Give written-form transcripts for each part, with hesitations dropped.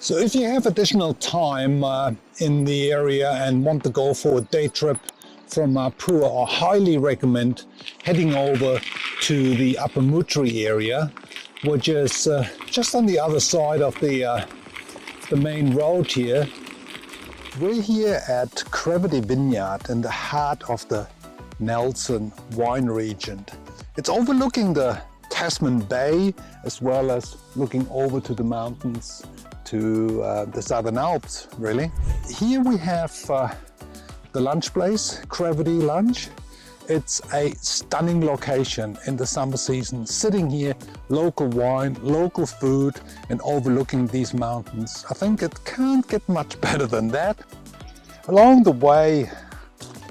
So if you have additional time in the area and want to go for a day trip from Mapua, I highly recommend heading over to the Upper Moutere area, which is just on the other side of the main road here. We're here at Eatery Vineyard in the heart of the Nelson wine region. It's overlooking the Tasman Bay as well as looking over to the mountains to the Southern Alps, really. Here we have the lunch place, Eatery Lunch. It's a stunning location in the summer season, sitting here, local wine, local food, and overlooking these mountains. I think it can't get much better than that. Along the way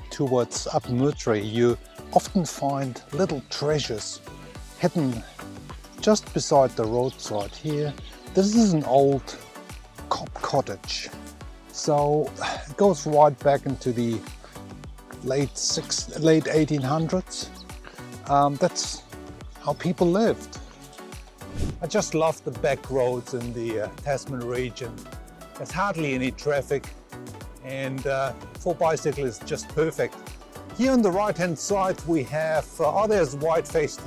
towards Upper Moutere, you often find little treasures hidden just beside the roadside here. This is an Old Cob Cottage. So it goes right back into the late 1800s. That's how people lived. I just love the back roads in the Tasman region. There's hardly any traffic, and for bicyclists, just perfect. Here on the right hand side we have, there's white-faced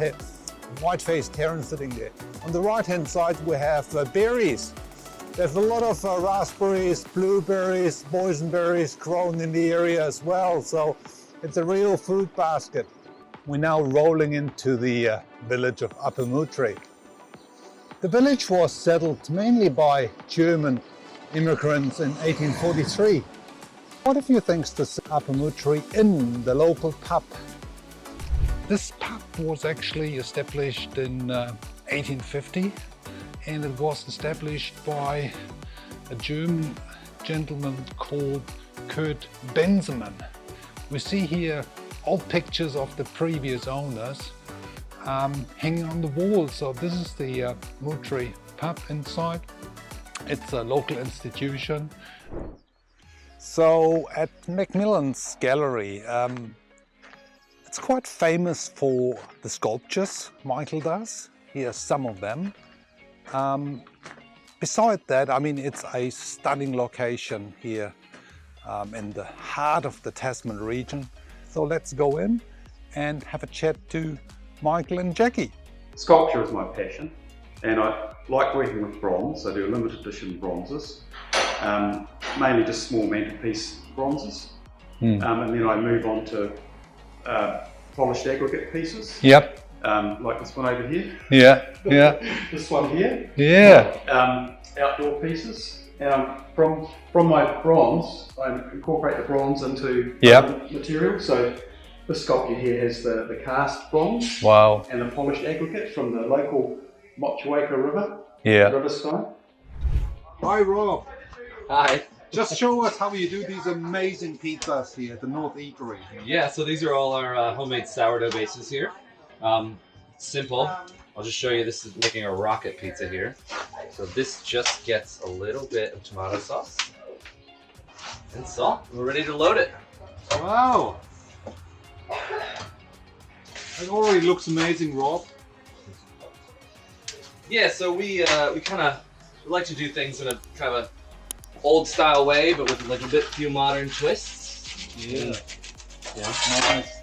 heron sitting there. On the right hand side we have berries. There's a lot of raspberries, blueberries, boysenberries grown in the area as well, so it's a real fruit basket. We're now rolling into the village of Upper Moutere. The village was settled mainly by German immigrants in 1843. Quite a few things to see Upper Moutere in the local pub. This pub was actually established in 1850. And it was established by a German gentleman called Kurt Benzemann. We see here old pictures of the previous owners hanging on the wall. So this is the Moutere pub inside. It's a local institution. So at MacMillian's gallery, it's quite famous for the sculptures Michael does. Here's some of them. Beside that, I mean, it's a stunning location here in the heart of the Tasman region. So let's go in and have a chat to Michael and Jackie. Sculpture is my passion, and I like working with bronze. I do limited edition bronzes, mainly just small mantelpiece bronzes, and then I move on to polished aggregate pieces. Yep. Like this one over here. Yeah, yeah. This one here. Yeah. Outdoor pieces. From my bronze, I incorporate the bronze into material. So this sculpture here has the cast bronze. Wow. And the polished aggregate from the local Mapua River. Yeah. Riverside. Hi, Rob. Hi. Just show us how you do these amazing pizzas here at the North Eatery. Yeah, so these are all our homemade sourdough bases here. Simple. I'll just show you, this is making a rocket pizza here. So this just gets a little bit of tomato sauce and salt. We're ready to load it. Wow. It already looks amazing, Rob. Yeah, so we kind of like to do things in a kind of a old style way, but with like a few modern twists. Yeah. Yeah. Nice.